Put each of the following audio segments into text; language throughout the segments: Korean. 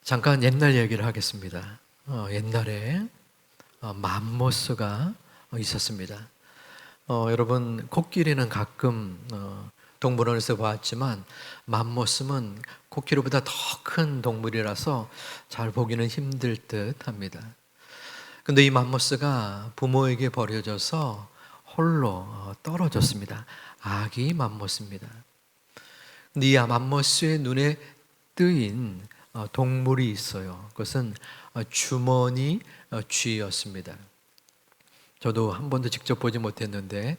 잠깐 옛날 얘기를 하겠습니다. 옛날에 맘모스가 있었습니다. 여러분 코끼리는 가끔 동물원에서 보았지만 맘모스는 코끼리보다 더 큰 동물이라서 잘 보기는 힘들 듯 합니다. 근데 이 맘모스가 부모에게 버려져서 홀로 떨어졌습니다. 아기 맘모스입니다. 근데 이 맘모스의 눈에 뜨인 동물이 있어요. 그것은 주머니 쥐였습니다. 저도 한 번도 직접 보지 못했는데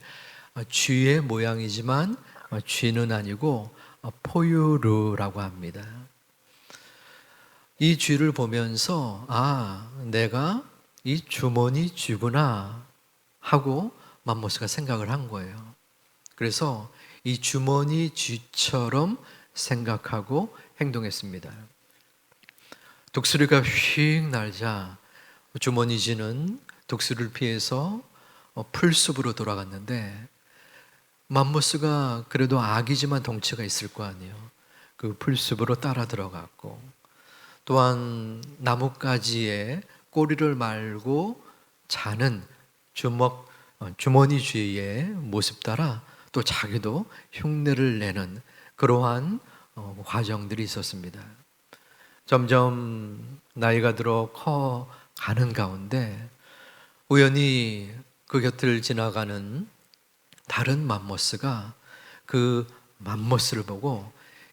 쥐의 모양이지만 쥐는 아니고 포유류라고 합니다. 이 쥐를 보면서 내가 이 주머니 쥐구나 하고 맘모스가 생각을 한 거예요. 그래서 이 주머니 쥐처럼 생각하고 행동했습니다. 독수리가 휙 날자 주머니 쥐는 독수리를 피해서 풀숲으로 돌아갔는데 맘모스가 그래도 아기지만 덩치가 있을 거 아니에요. 그 풀숲으로 따라 들어갔고 또한 나뭇가지에 꼬리를 말고 자는 주머니 쥐의 모습 따라 또 자기도 흉내를 내는 그러한 과정들이 있었습니다. 점점 나이가 들어 커가는 가운데 우연히 그 곁을 지나가는 다른 맘모스가 그 맘모스를 보고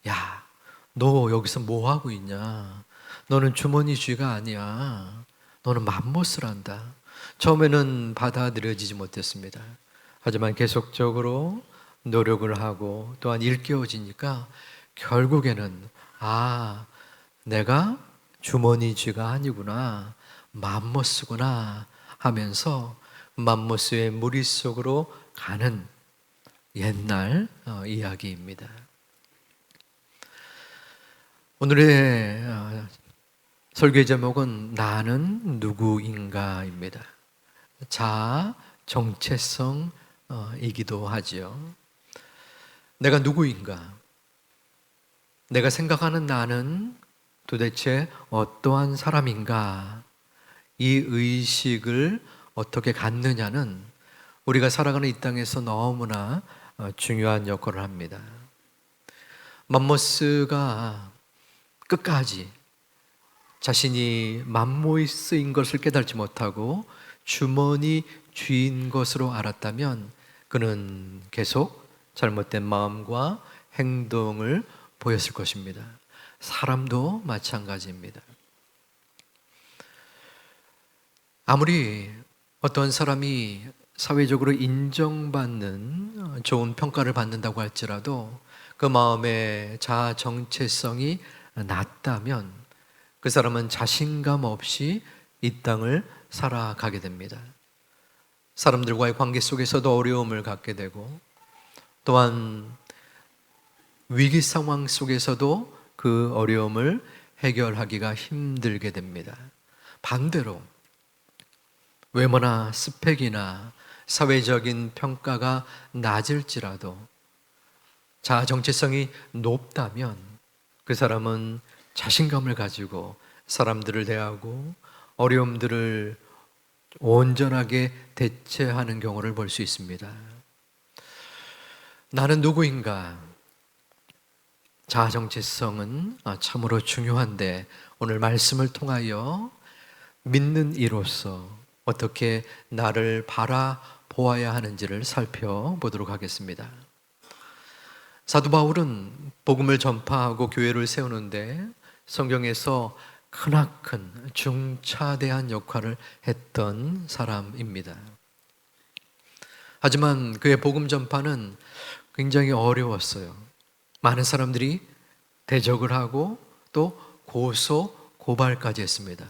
야, 너 여기서 뭐 하고 있냐? 너는 주머니 쥐가 아니야. 너는 맘모스란다. 처음에는 받아들여지지 못했습니다. 하지만 계속적으로 노력을 하고 또한 일깨워지니까 결국에는 내가 주머니 쥐가 아니구나, 맘모스구나 하면서 맘모스의 무리 속으로 가는 옛날 이야기입니다. 오늘의 설교 제목은 나는 누구인가입니다. 자아 정체성이기도 하지요. 내가 누구인가? 내가 생각하는 나는 도대체 어떠한 사람인가? 이 의식을 어떻게 갖느냐는 우리가 살아가는 이 땅에서 너무나 중요한 역할을 합니다. 맘모스가 끝까지 자신이 맘모스인 것을 깨달지 못하고 주머니 쥐인 것으로 알았다면 그는 계속 잘못된 마음과 행동을 보였을 것입니다. 사람도 마찬가지입니다. 아무리 어떤 사람이 사회적으로 인정받는 좋은 평가를 받는다고 할지라도 그 마음의 자아 정체성이 낮다면 그 사람은 자신감 없이 이 땅을 살아가게 됩니다. 사람들과의 관계 속에서도 어려움을 갖게 되고 또한 위기 상황 속에서도 그 어려움을 해결하기가 힘들게 됩니다. 반대로 외모나 스펙이나 사회적인 평가가 낮을지라도 자아 정체성이 높다면 그 사람은 자신감을 가지고 사람들을 대하고 어려움들을 온전하게 대처하는 경우를 볼 수 있습니다. 나는 누구인가? 자아 정체성은 참으로 중요한데 오늘 말씀을 통하여 믿는 이로서 어떻게 나를 바라보아야 하는지를 살펴보도록 하겠습니다. 사도 바울은 복음을 전파하고 교회를 세우는데 성경에서 크나큰 중차대한 역할을 했던 사람입니다. 하지만 그의 복음 전파는 굉장히 어려웠어요. 많은 사람들이 대적을 하고 또 고소, 고발까지 했습니다.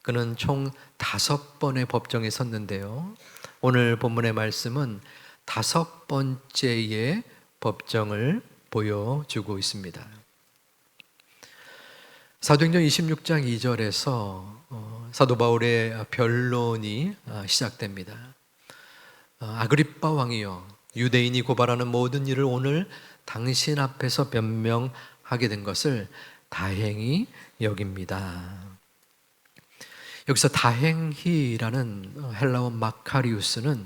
그는 총 5번의 법정에 섰는데요. 오늘 본문의 말씀은 5번째의 법정을 보여주고 있습니다. 사도행전 26장 2절에서 사도 바울의 변론이 시작됩니다. 아그리빠 왕이여, 유대인이 고발하는 모든 일을 오늘 당신 앞에서 변명하게 된 것을 다행히 여깁니다. 여기서 다행히라는 헬라어 마카리우스는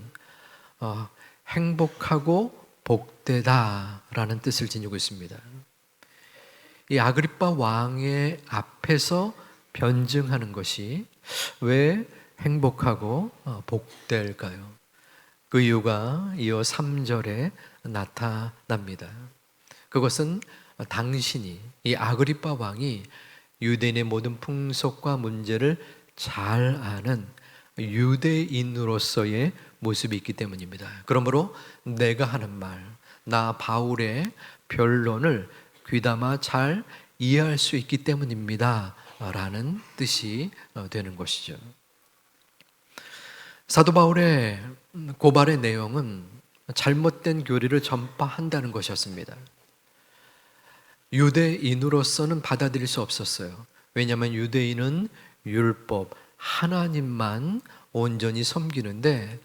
행복하고 복되다라는 뜻을 지니고 있습니다. 이 아그리빠 왕의 앞에서 변증하는 것이 왜 행복하고 복될까요? 그 이유가 이어 3절에 나타납니다. 그것은 당신이, 이 아그리빠 왕이 유대인의 모든 풍속과 문제를 잘 아는 유대인으로서의 모습이 있기 때문입니다. 그러므로 내가 하는 말, 나 바울의 변론을 귀담아 잘 이해할 수 있기 때문입니다 라는 뜻이 되는 것이죠. 사도 바울의 고발의 내용은 잘못된 교리를 전파한다는 것이었습니다. 유대인으로서는 받아들일 수 없었어요. 왜냐하면 유대인은 율법, 하나님만 온전히 섬기는데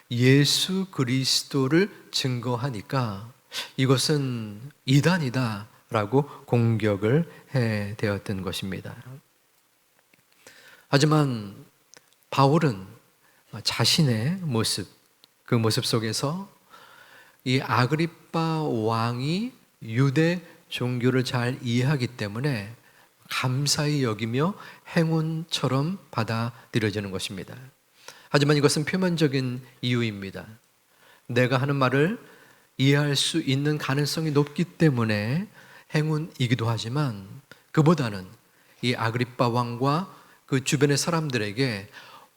예수 그리스도를 증거하니까 이것은 이단이다 라고 공격을 해대었던 것입니다. 하지만 바울은 자신의 모습, 그 모습 속에서 이 아그리빠 왕이 유대 종교를 잘 이해하기 때문에 감사히 여기며 행운처럼 받아들여지는 것입니다. 하지만 이것은 표면적인 이유입니다. 내가 하는 말을 이해할 수 있는 가능성이 높기 때문에 행운이기도 하지만 그보다는 이 아그리빠 왕과 그 주변의 사람들에게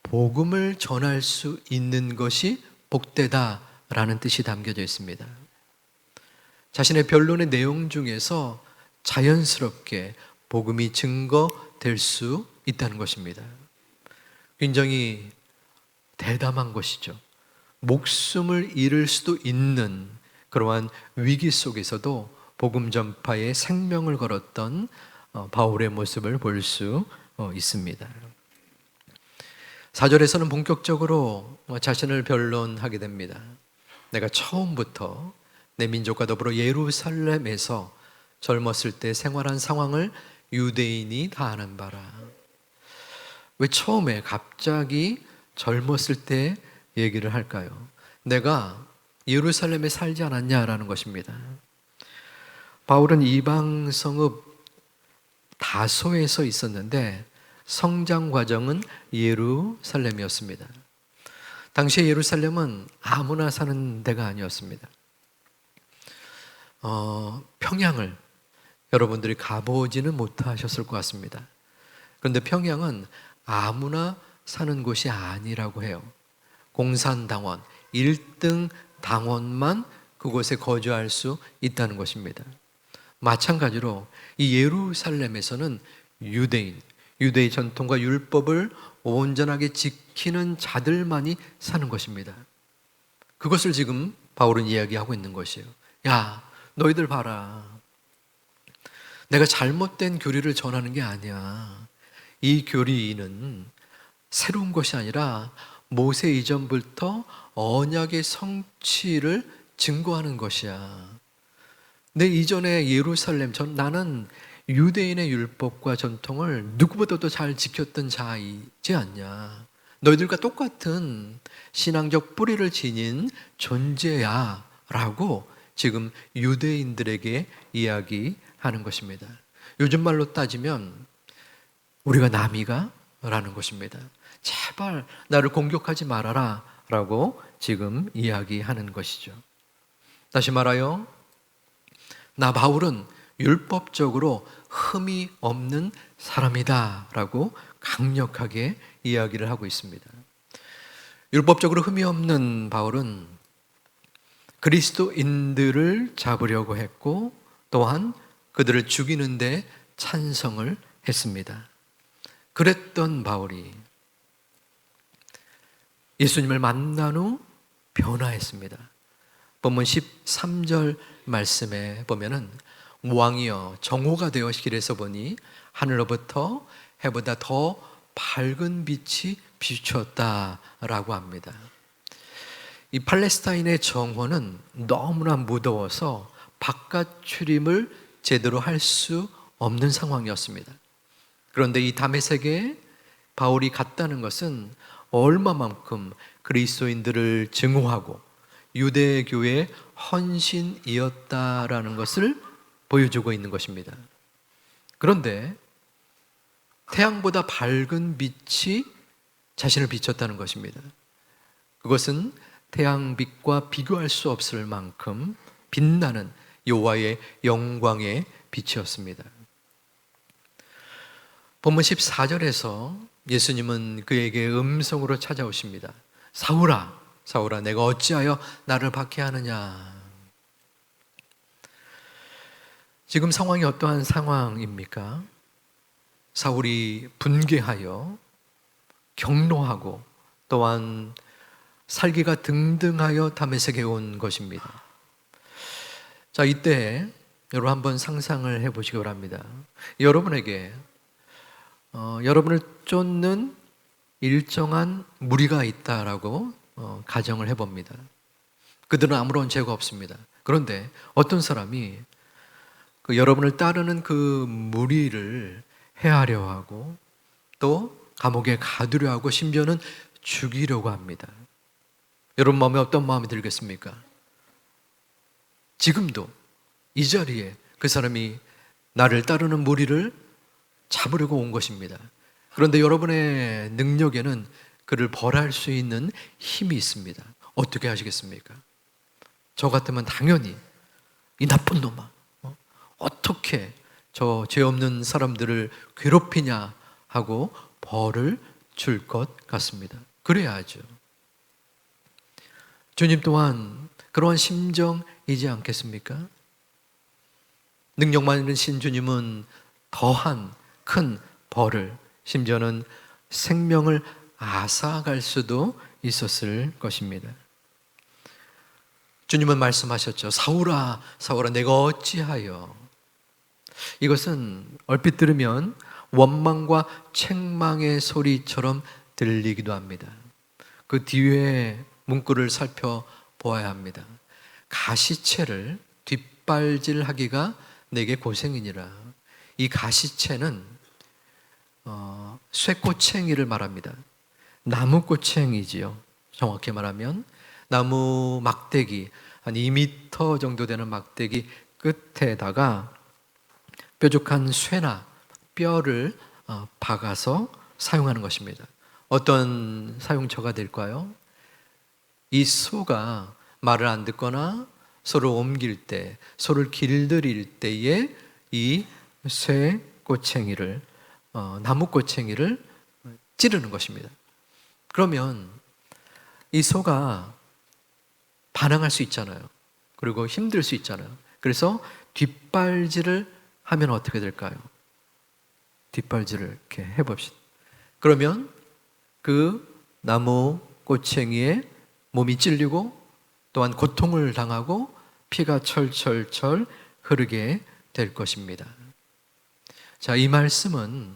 복음을 전할 수 있는 것이 복되다라는 뜻이 담겨져 있습니다. 자신의 변론의 내용 중에서 자연스럽게 복음이 증거될 수 있다는 것입니다. 굉장히 대담한 것이죠. 목숨을 잃을 수도 있는 그러한 위기 속에서도 복음 전파에 생명을 걸었던 바울의 모습을 볼 수 있습니다. 4절에서는 본격적으로 자신을 변론하게 됩니다. 내가 처음부터 내 민족과 더불어 예루살렘에서 젊었을 때 생활한 상황을 유대인이 다 아는 바라. 왜 처음에 갑자기 젊었을 때 얘기를 할까요? 내가 예루살렘에 살지 않았냐라는 것입니다. 바울은 이방 성읍 다소에서 있었는데 성장 과정은 예루살렘이었습니다. 당시에 예루살렘은 아무나 사는 데가 아니었습니다. 평양을 여러분들이 가보지는 못하셨을 것 같습니다. 그런데 평양은 아무나 사는 곳이 아니라고 해요. 공산당원, 1등 당원만 그곳에 거주할 수 있다는 것입니다. 마찬가지로 이 예루살렘에서는 유대의 전통과 율법을 온전하게 지키는 자들만이 사는 것입니다. 그것을 지금 바울은 이야기하고 있는 것이에요. 야, 너희들 봐라. 내가 잘못된 교리를 전하는 게 아니야. 이 교리는 새로운 것이 아니라 모세 이전부터 언약의 성취를 증거하는 것이야. 내 이전에 예루살렘, 나는 유대인의 율법과 전통을 누구보다도 잘 지켰던 자이지 않냐. 너희들과 똑같은 신앙적 뿌리를 지닌 존재야 라고 지금 유대인들에게 이야기하는 것입니다. 요즘 말로 따지면 우리가 남이가? 라는 것입니다. 제발 나를 공격하지 말아라 라고 지금 이야기하는 것이죠. 다시 말하여 나 바울은 율법적으로 흠이 없는 사람이다 라고 강력하게 이야기를 하고 있습니다. 율법적으로 흠이 없는 바울은 그리스도인들을 잡으려고 했고 또한 그들을 죽이는 데 찬성을 했습니다. 그랬던 바울이 예수님을 만난 후 변화했습니다. 본문 13절 말씀에 보면은 왕이여 정오가 되어 길에서 보니 하늘로부터 해보다 더 밝은 빛이 비추었다라고 합니다. 이 팔레스타인의 정오는 너무나 무더워서 바깥 출입을 제대로 할 수 없는 상황이었습니다. 그런데 이 다메섹에 바울이 갔다는 것은 얼마만큼 그리스도인들을 증오하고 유대교의 헌신이었다라는 것을 보여주고 있는 것입니다. 그런데 태양보다 밝은 빛이 자신을 비췄다는 것입니다. 그것은 태양빛과 비교할 수 없을 만큼 빛나는 여호와의 영광의 빛이었습니다. 본문 14절에서 예수님은 그에게 음성으로 찾아오십니다. 사울아, 사울아, 내가 어찌하여 나를 박해하느냐. 지금 상황이 어떠한 상황입니까? 사울이 분개하여 경노하고 또한 살기가 등등하여 다메섹에 온 것입니다. 자, 이때 여러분 한번 상상을 해보시기 바랍니다. 여러분에게 여러분을 쫓는 일정한 무리가 있다라고 가정을 해봅니다. 그들은 아무런 죄가 없습니다. 그런데 어떤 사람이 그 여러분을 따르는 그 무리를 해하려 하고 또 감옥에 가두려 하고 심지어는 죽이려고 합니다. 여러분 마음에 어떤 마음이 들겠습니까? 지금도 이 자리에 그 사람이 나를 따르는 무리를 잡으려고 온 것입니다. 그런데 여러분의 능력에는 그를 벌할 수 있는 힘이 있습니다. 어떻게 하시겠습니까? 저 같으면 당연히 이 나쁜 놈아, 어떻게 저 죄 없는 사람들을 괴롭히냐 하고 벌을 줄 것 같습니다. 그래야죠. 주님 또한 그러한 심정이지 않겠습니까? 능력 많으신 주님은 더한 큰 벌을, 심지어는 생명을 앗아갈 수도 있었을 것입니다. 주님은 말씀하셨죠. 사울아, 사울아, 내가 어찌하여. 이것은 얼핏 들으면 원망과 책망의 소리처럼 들리기도 합니다. 그 뒤에 문구를 살펴보아야 합니다. 가시채를 뒷발질하기가 내게 고생이니라. 이 가시채는 쇠꼬챙이를 말합니다. 나무꼬챙이지요. 정확히 말하면 나무 막대기 한 2m 정도 되는 막대기 끝에다가 뾰족한 쇠나 뼈를 박아서 사용하는 것입니다. 어떤 사용처가 될까요? 이 소가 말을 안 듣거나 소를 옮길 때, 소를 길들일 때에 이 쇠 꼬챙이를, 나무 꼬챙이를 찌르는 것입니다. 그러면 이 소가 반항할 수 있잖아요. 그리고 힘들 수 있잖아요. 그래서 뒷발질을 하면 어떻게 될까요? 뒷발질을 이렇게 해봅시다. 그러면 그 나무 꼬챙이에 몸이 찔리고 또한 고통을 당하고 피가 철철철 흐르게 될 것입니다. 자, 이 말씀은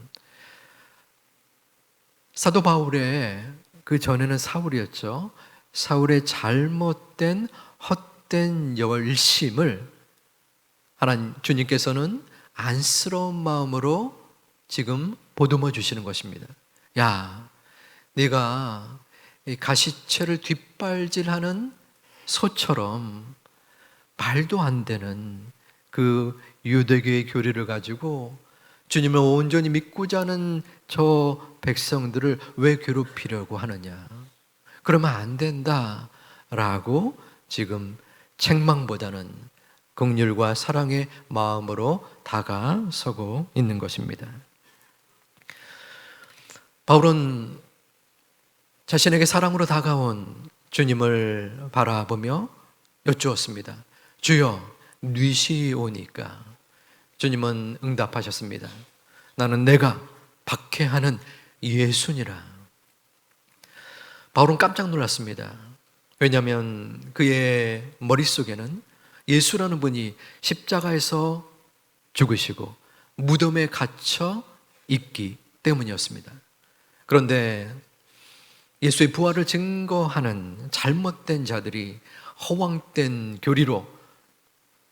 사도 바울의 그 전에는 사울이었죠. 사울의 잘못된 헛된 열심을 하나님 주님께서는 안쓰러운 마음으로 지금 보듬어 주시는 것입니다. 야, 네가 이 가시채를 뒷발질하는 소처럼 말도 안 되는 그 유대교의 교리를 가지고 주님을 온전히 믿고자 하는 저 백성들을 왜 괴롭히려고 하느냐. 그러면 안 된다라고 지금 책망보다는 긍휼과 사랑의 마음으로 다가서고 있는 것입니다. 바울은 자신에게 사랑으로 다가온 주님을 바라보며 여쭈었습니다. 주여, 뉘시 오니까. 주님은 응답하셨습니다. 나는 내가 박해하는 예수니라. 바울은 깜짝 놀랐습니다. 왜냐하면 그의 머릿속에는 예수라는 분이 십자가에서 죽으시고 무덤에 갇혀 있기 때문이었습니다. 그런데 예수의 부활을 증거하는 잘못된 자들이 허황된 교리로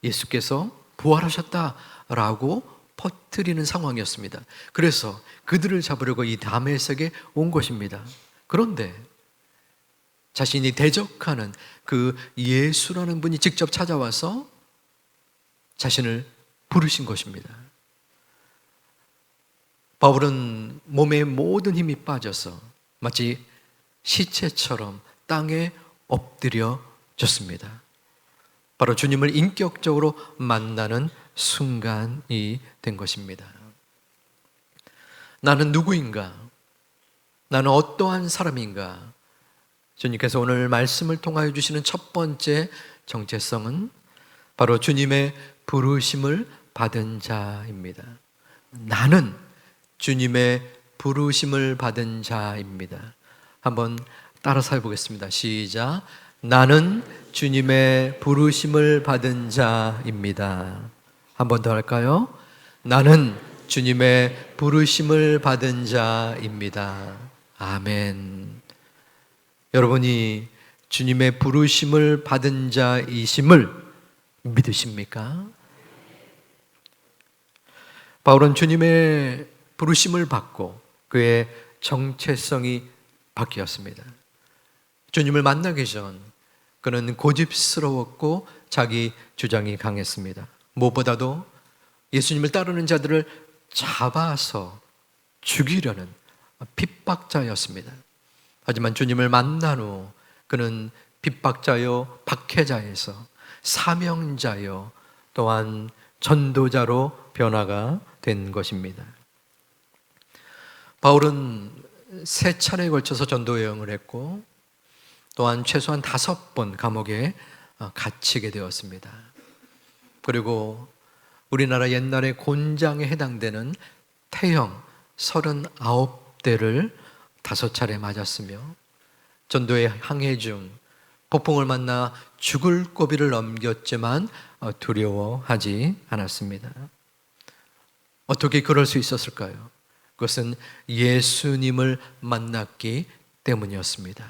예수께서 부활하셨다라고 퍼뜨리는 상황이었습니다. 그래서 그들을 잡으려고 이 다메섹에 온 것입니다. 그런데 자신이 대적하는 그 예수라는 분이 직접 찾아와서 자신을 부르신 것입니다. 바울은 몸의 모든 힘이 빠져서 마치 시체처럼 땅에 엎드려졌습니다. 바로 주님을 인격적으로 만나는 순간이 된 것입니다. 나는 누구인가? 나는 어떠한 사람인가? 주님께서 오늘 말씀을 통하여 주시는 첫 번째 정체성은 바로 주님의 부르심을 받은 자입니다. 나는 주님의 부르심을 받은 자입니다. 한번 따라서 해보겠습니다. 시작. 나는 주님의 부르심을 받은 자입니다. 한 번 더 할까요? 나는 주님의 부르심을 받은 자입니다. 아멘. 여러분이 주님의 부르심을 받은 자이심을 믿으십니까? 바울은 주님의 부르심을 받고 그의 정체성이 바뀌었습니다. 주님을 만나기 전 그는 고집스러웠고 자기 주장이 강했습니다. 무엇보다도 예수님을 따르는 자들을 잡아서 죽이려는 핍박자였습니다. 하지만 주님을 만난 후 그는 핍박자요 박해자에서 사명자요 또한 전도자로 변화가 된 것입니다. 바울은 3차례에 걸쳐서 전도 여행을 했고 또한 최소한 5번 감옥에 갇히게 되었습니다. 그리고 우리나라 옛날의 곤장에 해당되는 태형 39대를 5차례 맞았으며 전도의 항해 중 폭풍을 만나 죽을 고비를 넘겼지만 두려워하지 않았습니다. 어떻게 그럴 수 있었을까요? 그것은 예수님을 만났기 때문이었습니다.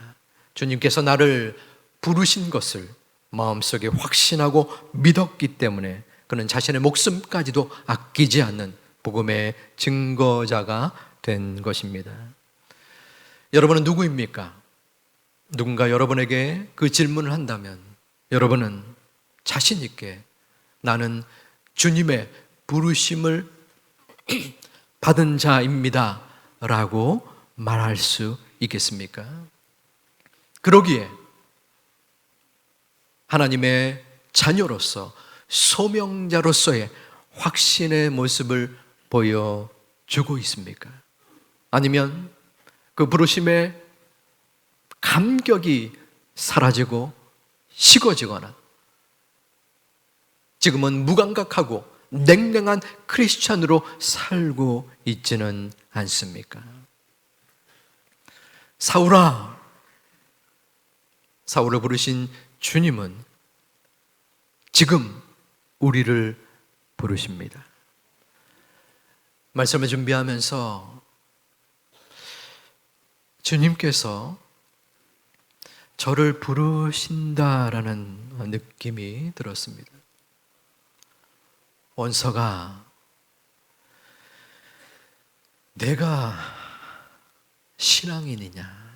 주님께서 나를 부르신 것을 마음속에 확신하고 믿었기 때문에 그는 자신의 목숨까지도 아끼지 않는 복음의 증거자가 된 것입니다. 여러분은 누구입니까? 누군가 여러분에게 그 질문을 한다면 여러분은 자신 있게 나는 주님의 부르심을 받은 자입니다 라고 말할 수 있겠습니까? 그러기에 하나님의 자녀로서 소명자로서의 확신의 모습을 보여주고 있습니까? 아니면 그 부르심의 감격이 사라지고 식어지거나 지금은 무감각하고 냉랭한 크리스찬으로 살고 있지는 않습니까? 사울아, 사울을 부르신 주님은 지금 우리를 부르십니다. 말씀을 준비하면서 주님께서 저를 부르신다라는 느낌이 들었습니다. 원서가 내가 신앙인이냐?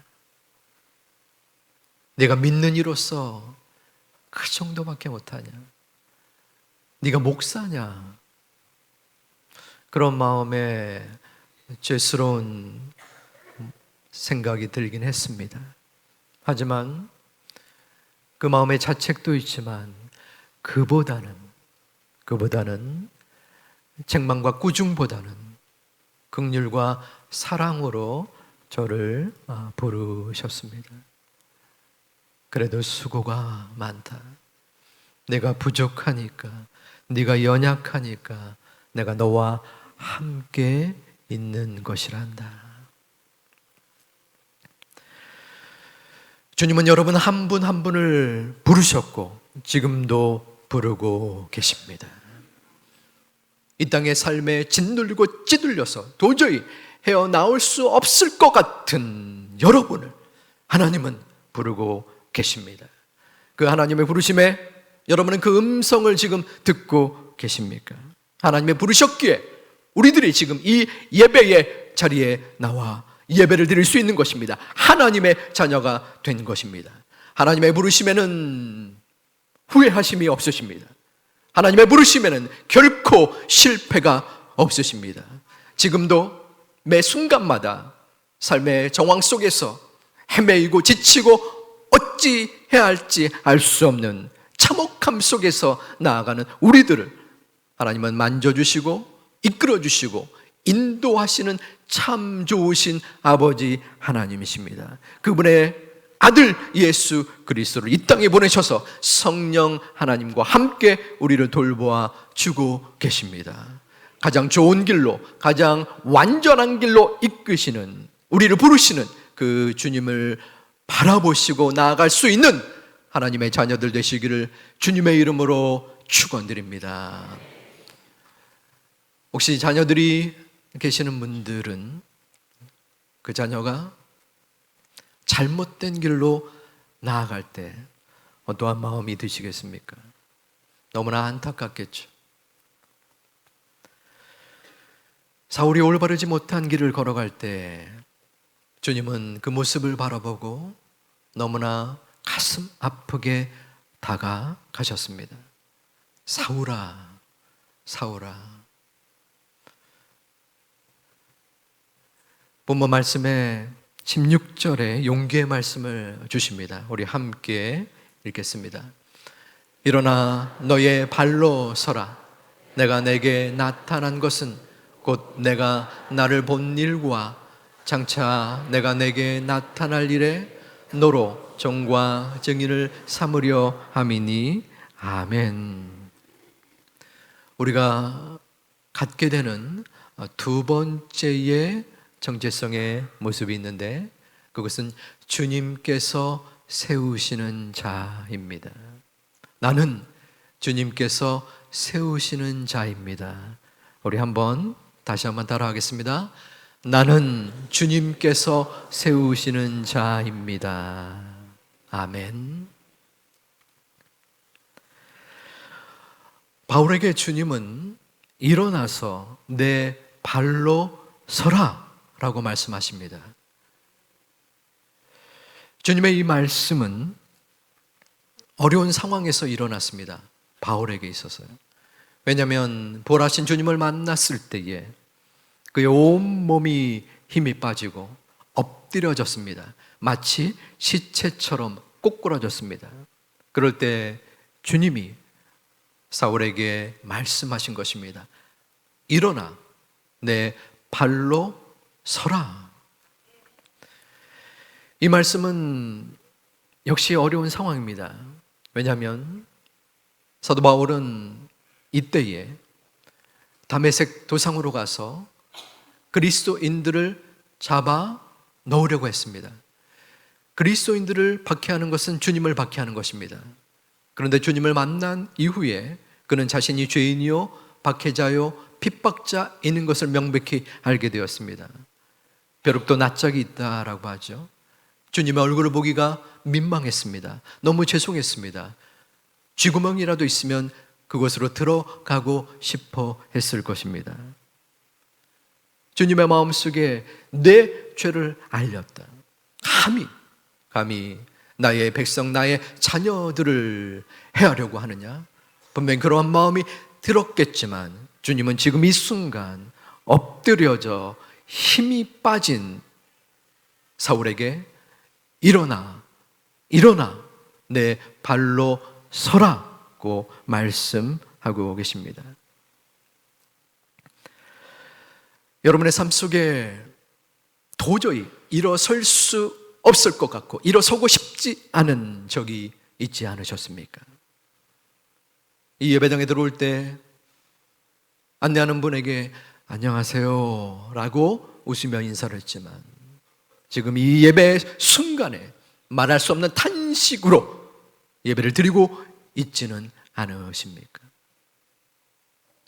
내가 믿는 이로서 그 정도밖에 못하냐? 네가 목사냐? 그런 마음에 죄스러운 생각이 들긴 했습니다. 하지만 그 마음의 자책도 있지만 그보다는 책망과 꾸중보다는 긍휼과 사랑으로 저를 부르셨습니다. 그래도 수고가 많다. 내가 부족하니까, 네가 연약하니까 내가 너와 함께 있는 것이란다. 주님은 여러분 한 분 한 분을 부르셨고 지금도 부르고 계십니다. 이 땅의 삶에 짓눌리고 찌들려서 도저히 헤어나올 수 없을 것 같은 여러분을 하나님은 부르고 계십니다. 그 하나님의 부르심에 여러분은 그 음성을 지금 듣고 계십니까? 하나님의 부르셨기에 우리들이 지금 이 예배의 자리에 나와 예배를 드릴 수 있는 것입니다. 하나님의 자녀가 된 것입니다. 하나님의 부르심에는 후회하심이 없으십니다. 하나님의 부르심에는 결코 실패가 없으십니다. 지금도 매 순간마다 삶의 정황 속에서 헤매이고 지치고 어찌 해야 할지 알 수 없는 참혹함 속에서 나아가는 우리들을 하나님은 만져주시고 이끌어주시고 인도하시는 참 좋으신 아버지 하나님이십니다. 그분의 아들 예수 그리스도를 이 땅에 보내셔서 성령 하나님과 함께 우리를 돌보아 주고 계십니다. 가장 좋은 길로, 가장 완전한 길로 이끄시는, 우리를 부르시는 그 주님을 바라보시고 나아갈 수 있는 하나님의 자녀들 되시기를 주님의 이름으로 축원드립니다. 혹시 자녀들이 계시는 분들은 그 자녀가 잘못된 길로 나아갈 때 어떠한 마음이 드시겠습니까? 너무나 안타깝겠죠. 사울이 올바르지 못한 길을 걸어갈 때 주님은 그 모습을 바라보고 너무나 가슴 아프게 다가가셨습니다. 사울아, 사울아. 본문 말씀에 16절에 용기의 말씀을 주십니다. 우리 함께 읽겠습니다. 일어나 너의 발로 서라. 내가 내게 나타난 것은 곧 내가 나를 본 일과 장차 내가 내게 나타날 일에 너로 종과 증인을 삼으려 함이니 아멘. 우리가 갖게 되는 두 번째의 정체성의 모습이 있는데 그것은 주님께서 세우시는 자입니다. 나는 주님께서 세우시는 자입니다. 우리 다시 한번 따라하겠습니다. 나는 주님께서 세우시는 자입니다. 아멘. 바울에게 주님은 일어나서 내 발로 서라 라고 말씀하십니다. 주님의 이 말씀은 어려운 상황에서 일어났습니다. 바울에게 있어서요. 왜냐하면 부활하신 주님을 만났을 때에 그의 온몸이 힘이 빠지고 엎드려졌습니다. 마치 시체처럼 꼬꾸라졌습니다. 그럴 때 주님이 사울에게 말씀하신 것입니다. 일어나 내 발로 서라. 이 말씀은 역시 어려운 상황입니다. 왜냐하면 사도 바울은 이때에 다메섹 도상으로 가서 그리스도인들을 잡아 넣으려고 했습니다. 그리스도인들을 박해하는 것은 주님을 박해하는 것입니다. 그런데 주님을 만난 이후에 그는 자신이 죄인이요 박해자요 핍박자인 것을 명백히 알게 되었습니다. 벼룩도 낯짝이 있다라고 하죠. 주님의 얼굴을 보기가 민망했습니다. 너무 죄송했습니다. 쥐구멍이라도 있으면 그곳으로 들어가고 싶어 했을 것입니다. 주님의 마음속에 내 죄를 알렸다. 감히 나의 백성, 나의 자녀들을 해하려고 하느냐? 분명히 그러한 마음이 들었겠지만 주님은 지금 이 순간 엎드려져 힘이 빠진 사울에게 일어나 내 발로 서라고 말씀하고 계십니다. 여러분의 삶 속에 도저히 일어설 수 없을 것 같고 일어서고 싶지 않은 적이 있지 않으셨습니까? 이 예배당에 들어올 때 안내하는 분에게 안녕하세요 라고 웃으며 인사를 했지만 지금 이 예배 순간에 말할 수 없는 탄식으로 예배를 드리고 있지는 않으십니까?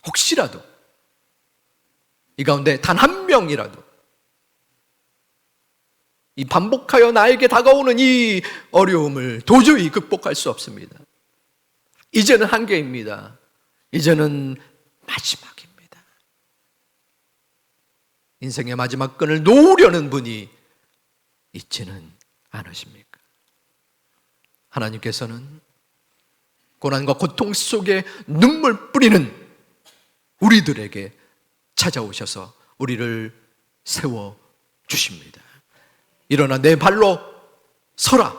혹시라도 이 가운데 단 한 명이라도 이 반복하여 나에게 다가오는 이 어려움을 도저히 극복할 수 없습니다. 이제는 한계입니다. 이제는 마지막입니다. 인생의 마지막 끈을 놓으려는 분이 있지는 않으십니까? 하나님께서는 고난과 고통 속에 눈물 뿌리는 우리들에게 찾아오셔서 우리를 세워주십니다. 일어나 내 발로 서라.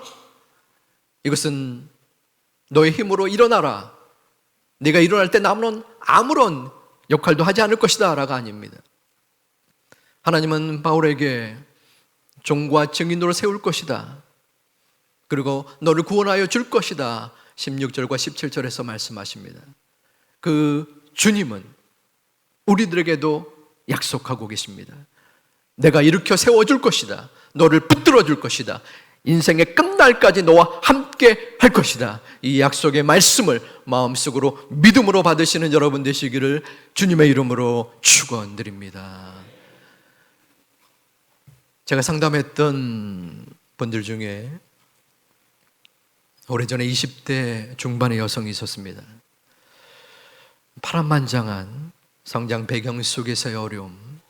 이것은 너의 힘으로 일어나라. 네가 일어날 때 남은 아무런 역할도 하지 않을 것이다 라가 아닙니다. 하나님은 바울에게 종과 증인으로 세울 것이다. 그리고 너를 구원하여 줄 것이다. 16절과 17절에서 말씀하십니다. 그 주님은 우리들에게도 약속하고 계십니다. 내가 일으켜 세워줄 것이다. 너를 붙들어 줄 것이다. 인생의 끝날까지 너와 함께 할 것이다. 이 약속의 말씀을 마음속으로 믿음으로 받으시는 여러분 되시기를 주님의 이름으로 축원드립니다. 제가 상담했던 분들 중에 오래전에 20대 중반의 여성이 있었습니다. 파란만장한 성장 배경 속에서의 어려움,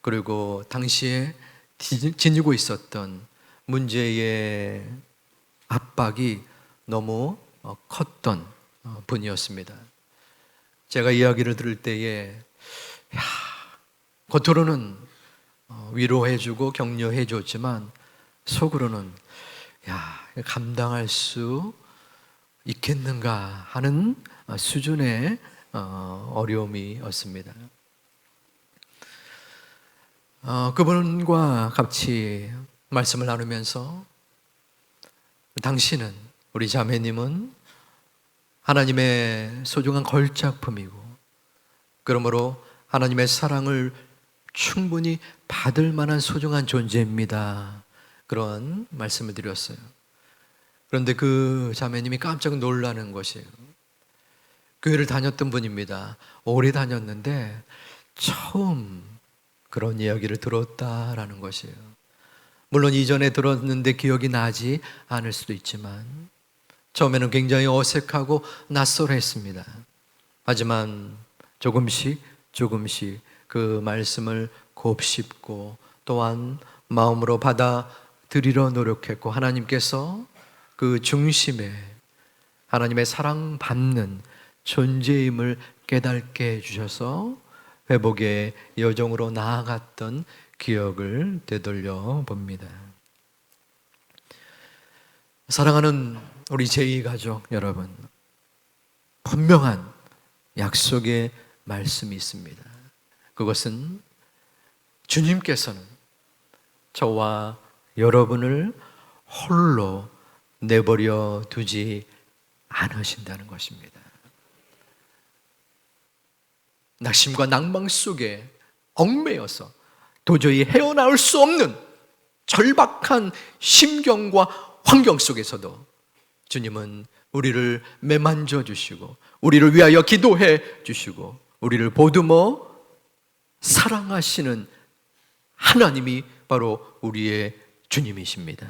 그리고 당시에 지니고 있었던 문제의 압박이 너무 컸던 분이었습니다. 제가 이야기를 들을 때에 겉으로는 위로해주고 격려해줬지만 속으로는 감당할 수 있겠는가 하는 수준의 어려움이었습니다. 그분과 같이 말씀을 나누면서 당신은, 우리 자매님은 하나님의 소중한 걸작품이고 그러므로 하나님의 사랑을 충분히 받을 만한 소중한 존재입니다. 그런 말씀을 드렸어요. 그런데 그 자매님이 깜짝 놀라는 것이에요. 교회를 다녔던 분입니다. 오래 다녔는데 처음 그런 이야기를 들었다라는 것이에요. 물론 이전에 들었는데 기억이 나지 않을 수도 있지만 처음에는 굉장히 어색하고 낯설었습니다. 하지만 조금씩 그 말씀을 곱씹고 또한 마음으로 받아들이려 노력했고 하나님께서 그 중심에 하나님의 사랑받는 존재임을 깨닫게 해주셔서 회복의 여정으로 나아갔던 기억을 되돌려 봅니다. 사랑하는 우리 제2가족 여러분, 분명한 약속의 말씀이 있습니다. 그것은 주님께서는 저와 여러분을 홀로 내버려 두지 않으신다는 것입니다. 낙심과 낭망 속에 얽매여서 도저히 헤어나올 수 없는 절박한 심경과 환경 속에서도 주님은 우리를 매만져 주시고 우리를 위하여 기도해 주시고 우리를 보듬어 사랑하시는 하나님이 바로 우리의 주님이십니다.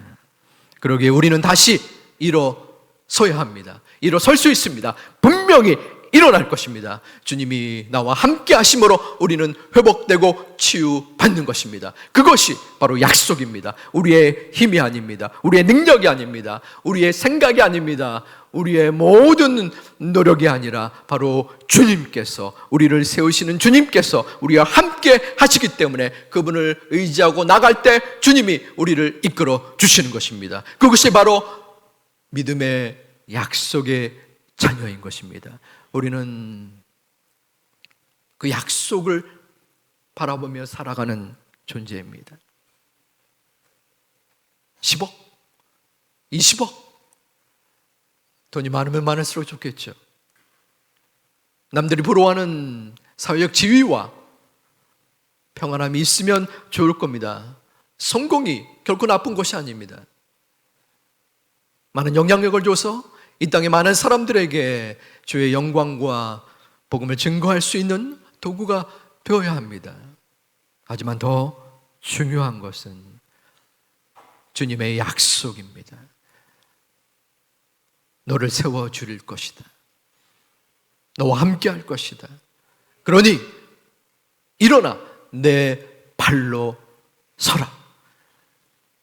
그러기에 우리는 다시 일어서야 합니다. 일어설 수 있습니다. 분명히 일어날 것입니다. 주님이 나와 함께 하심으로 우리는 회복되고 치유받는 것입니다. 그것이 바로 약속입니다. 우리의 힘이 아닙니다. 우리의 능력이 아닙니다. 우리의 생각이 아닙니다. 우리의 모든 노력이 아니라 바로 주님께서, 우리를 세우시는 주님께서 우리와 함께 하시기 때문에 그분을 의지하고 나갈 때 주님이 우리를 이끌어 주시는 것입니다. 그것이 바로 믿음의 약속의 자녀인 것입니다. 우리는 그 약속을 바라보며 살아가는 존재입니다. 10억, 20억, 돈이 많으면 많을수록 좋겠죠. 남들이 부러워하는 사회적 지위와 평안함이 있으면 좋을 겁니다. 성공이 결코 나쁜 것이 아닙니다. 많은 영향력을 줘서 이 땅의 많은 사람들에게 주의 영광과 복음을 증거할 수 있는 도구가 되어야 합니다. 하지만 더 중요한 것은 주님의 약속입니다. 너를 세워 주릴 것이다. 너와 함께 할 것이다. 그러니 일어나 내 발로 서라.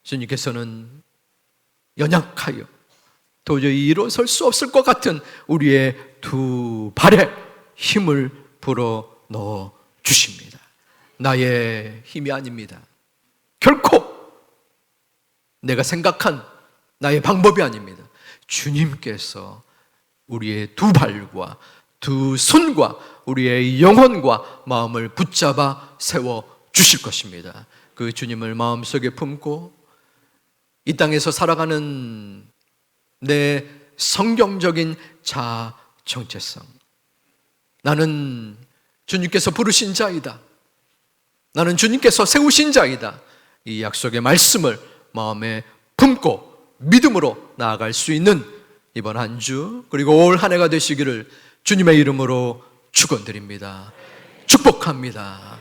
주님께서는 연약하여 도저히 일어설 수 없을 것 같은 우리의 두 발에 힘을 불어 넣어 주십니다. 나의 힘이 아닙니다. 결코 내가 생각한 나의 방법이 아닙니다. 주님께서 우리의 두 발과 두 손과 우리의 영혼과 마음을 붙잡아 세워 주실 것입니다. 그 주님을 마음속에 품고 이 땅에서 살아가는 내 성경적인 자아 정체성, 나는 주님께서 부르신 자이다, 나는 주님께서 세우신 자이다, 이 약속의 말씀을 마음에 품고 믿음으로 나아갈 수 있는 이번 한 주 그리고 올 한 해가 되시기를 주님의 이름으로 축원드립니다. 축복합니다.